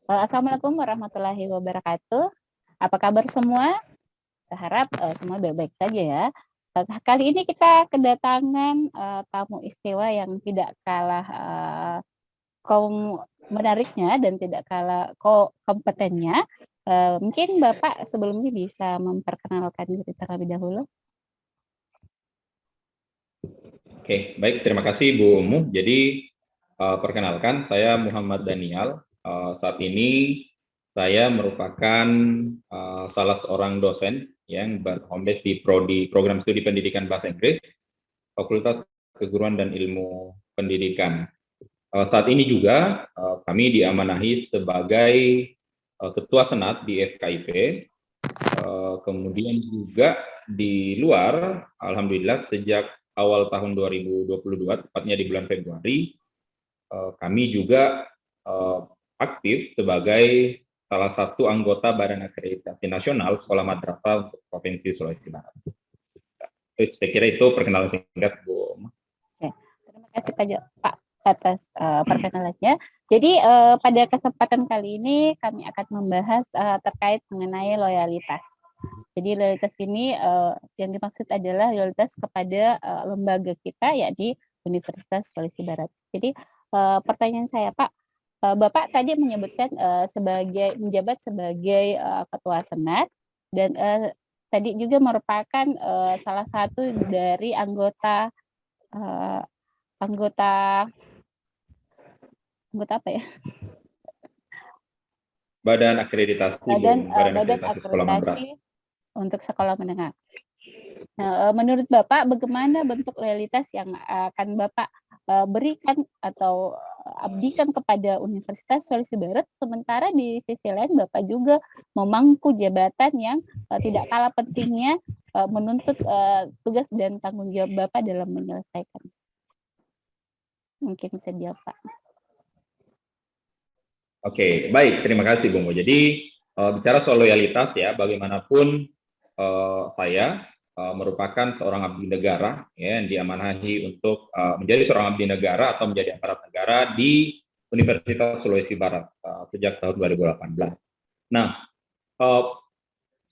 Assalamualaikum warahmatullahi wabarakatuh. Apa kabar semua? Saya harap semua baik-baik saja ya. Kali ini kita kedatangan tamu istimewa yang tidak kalah menariknya dan tidak kalah kompetennya. Mungkin Bapak sebelumnya bisa memperkenalkan diri terlebih dahulu. Oke, baik. Terima kasih Bu Umu. Jadi, perkenalkan, saya Muhammad Danial. Saat ini saya merupakan salah seorang dosen yang berhome base di Prodi Program Studi Pendidikan Bahasa Inggris, Fakultas Keguruan dan Ilmu Pendidikan. Saat ini juga kami diamanahi sebagai Ketua Senat di FKIP. Kemudian juga di luar, alhamdulillah sejak awal tahun 2022, tepatnya di bulan Februari, kami juga aktif sebagai salah satu anggota Badan Akreditasi Nasional Sekolah Madrasah untuk Provinsi Sulawesi Barat. Saya kira itu perkenalan singkat, Bu. Oke, terima kasih Pak atas perkenalannya. Jadi pada kesempatan kali ini kami akan membahas terkait mengenai loyalitas. Jadi loyalitas ini yang dimaksud adalah loyalitas kepada lembaga kita, yakni Universitas Sulawesi Barat. Jadi pertanyaan saya, Pak, Bapak tadi menyebutkan menjabat sebagai Ketua Senat dan tadi juga merupakan salah satu dari anggota apa ya? Badan akreditasi Badan akreditasi sekolah madrasah. akreditasi untuk sekolah menengah. Nah, menurut Bapak, bagaimana bentuk loyalitas yang akan Bapak berikan atau abdikan kepada Universitas Sulawesi Barat, sementara di sisi lain Bapak juga memangku jabatan yang tidak kalah pentingnya menuntut tugas dan tanggung jawab Bapak dalam menyelesaikan. Mungkin bisa dijawab, Pak. Oke, baik. Terima kasih, Bung. Jadi, bicara soal loyalitas ya, bagaimanapun saya merupakan seorang abdi negara ya, yang diamanahi untuk menjadi seorang abdi negara atau menjadi aparat negara di Universitas Sulawesi Barat sejak tahun 2018. Nah,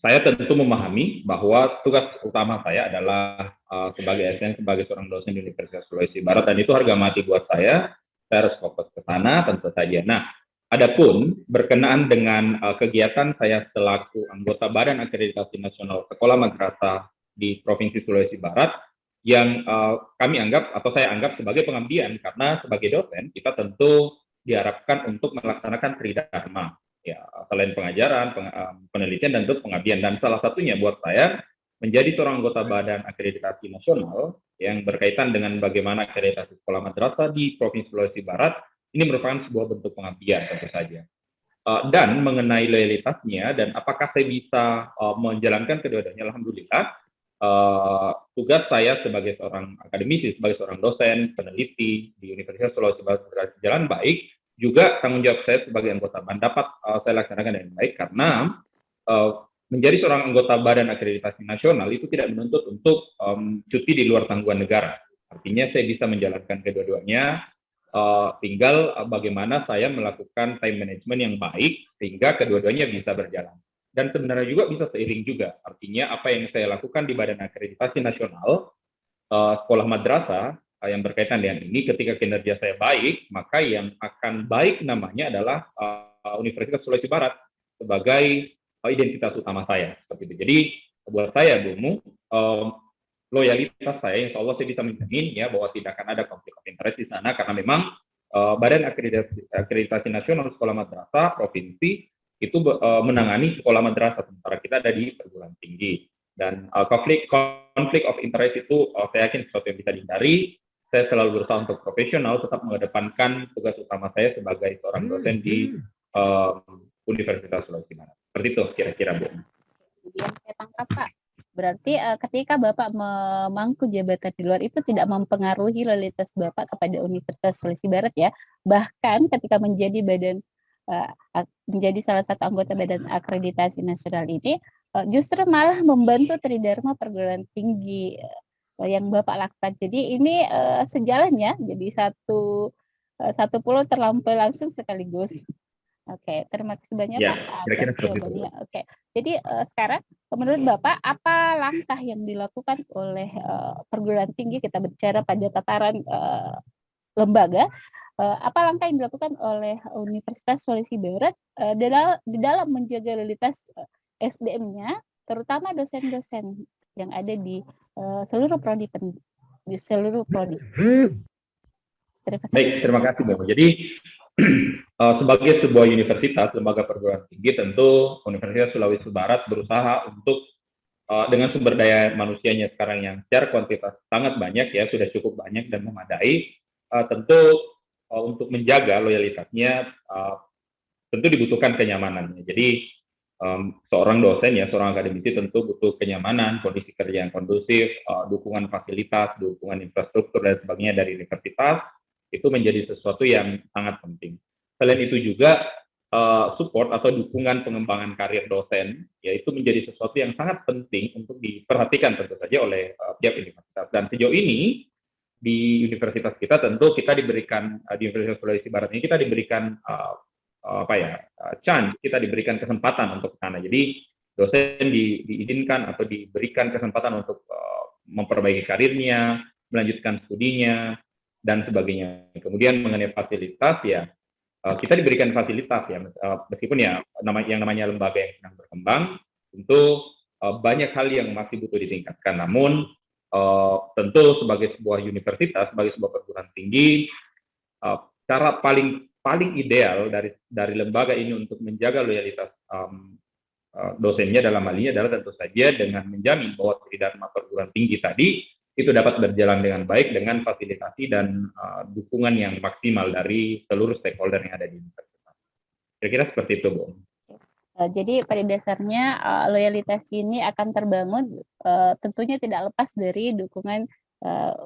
saya tentu memahami bahwa tugas utama saya adalah sebagai ASN, sebagai seorang dosen di Universitas Sulawesi Barat, dan itu harga mati buat saya harus fokus ke sana tentu saja. Nah, adapun berkenaan dengan kegiatan saya selaku anggota Badan Akreditasi Nasional Sekolah Madrasah di Provinsi Sulawesi Barat, yang kami anggap atau saya anggap sebagai pengabdian, karena sebagai dosen kita tentu diharapkan untuk melaksanakan tridharma. Ya, selain pengajaran, penelitian, dan tentu pengabdian. Dan salah satunya buat saya menjadi seorang anggota Badan Akreditasi Nasional yang berkaitan dengan bagaimana akreditasi sekolah madrasah di Provinsi Sulawesi Barat, ini merupakan sebuah bentuk pengabdian tentu saja. Dan mengenai loyalitasnya dan apakah saya bisa menjalankan kedua-duanya, alhamdulillah tugas saya sebagai seorang akademisi, sebagai seorang dosen, peneliti di Universitas Sulawesi Barat berjalan baik. Juga tanggung jawab saya sebagai anggota BAN dapat saya laksanakan dengan baik, karena menjadi seorang anggota Badan Akreditasi Nasional itu tidak menuntut untuk cuti di luar tanggungan negara. Artinya saya bisa menjalankan kedua-duanya, tinggal bagaimana saya melakukan time management yang baik sehingga kedua-duanya bisa berjalan. Dan sebenarnya juga bisa seiring juga. Artinya apa yang saya lakukan di Badan Akreditasi Nasional Sekolah Madrasah yang berkaitan dengan ini, ketika kinerja saya baik, maka yang akan baik namanya adalah Universitas Sulawesi Barat sebagai identitas utama saya. Seperti itu. Jadi buat saya, Bu, loyalitas saya, insya Allah saya bisa menjamin ya bahwa tidak akan ada konflik of interest di sana, karena memang Badan Akreditasi Nasional Sekolah Madrasah Provinsi itu menangani sekolah madrasah, sementara kita ada di perguruan tinggi. Dan konflik of interest itu saya yakin sesuatu yang bisa dihindari. Saya selalu berusaha untuk profesional, tetap mengedepankan tugas utama saya sebagai seorang dosen di Universitas Sulawesi Barat. Seperti itu kira-kira, Bu. Yang saya tangkap, Pak, berarti ketika Bapak memangku jabatan di luar itu tidak mempengaruhi loyalitas Bapak kepada Universitas Sulawesi Barat ya. Bahkan ketika menjadi salah satu anggota Badan Akreditasi Nasional ini justru malah membantu tridharma perguruan tinggi yang Bapak lakukan. Jadi ini sejalan ya, jadi satu pulau terlampaui langsung sekaligus. Oke, terima kasih banyak Ya, Pak kira-kira atas seperti itu. jawabannya. Oke, jadi sekarang menurut Bapak apa langkah yang dilakukan oleh perguruan tinggi, kita bicara pada tataran lembaga, apa langkah yang dilakukan oleh Universitas Sulawesi Barat di dalam menjaga realitas SDM-nya, terutama dosen-dosen yang ada di seluruh prodi di seluruh prodi. Terima kasih. Baik, terima kasih Bapak. Jadi sebagai sebuah universitas, lembaga perguruan tinggi, tentu Universitas Sulawesi Barat berusaha untuk dengan sumber daya manusianya sekarang yang secara kuantitas sangat banyak ya, sudah cukup banyak dan memadai, tentu untuk menjaga loyalitasnya tentu dibutuhkan kenyamanannya. Jadi seorang dosen ya, seorang akademisi tentu butuh kenyamanan, kondisi kerja yang kondusif, dukungan fasilitas, dukungan infrastruktur dan sebagainya dari universitas, itu menjadi sesuatu yang sangat penting. Selain itu juga support atau dukungan pengembangan karir dosen, yaitu menjadi sesuatu yang sangat penting untuk diperhatikan tentu saja oleh pihak universitas. Dan sejauh ini di universitas kita tentu kita diberikan di Universitas Sulawesi Barat ini kita diberikan chance, kita diberikan kesempatan untuk ke sana. Jadi dosen diizinkan atau diberikan kesempatan untuk memperbaiki karirnya, melanjutkan studinya dan sebagainya. Kemudian mengenai fasilitas ya, kita diberikan fasilitas ya, meskipun ya yang namanya lembaga yang sedang berkembang, tentu banyak hal yang masih butuh ditingkatkan. Namun tentu sebagai sebuah universitas, sebagai sebuah perguruan tinggi, cara paling ideal dari lembaga ini untuk menjaga loyalitas dosennya dalam hal ini adalah tentu saja dengan menjamin bahwa tridharma perguruan tinggi tadi itu dapat berjalan dengan baik dengan fasilitasi dan dukungan yang maksimal dari seluruh stakeholder yang ada di universitas. Kira-kira seperti itu, Bu. Jadi pada dasarnya loyalitas ini akan terbangun tentunya tidak lepas dari dukungan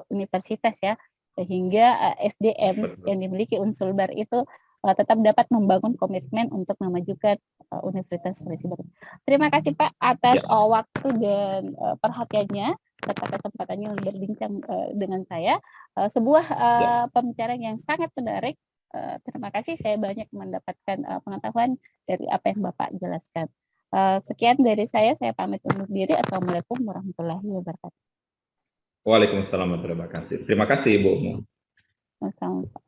universitas ya, sehingga SDM yang dimiliki Unsulbar itu tetap dapat membangun komitmen untuk memajukan Universitas Sulawesi Barat. Terima kasih Pak atas waktu dan perhatiannya serta kesempatannya untuk berbincang dengan saya. Sebuah pembicaraan yang sangat menarik. Terima kasih, saya banyak mendapatkan pengetahuan dari apa yang Bapak jelaskan. Sekian dari saya pamit undur diri. Assalamualaikum warahmatullahi wabarakatuh. Waalaikumsalam warahmatullahi wabarakatuh. Terima kasih, Bu. Assalamualaikum.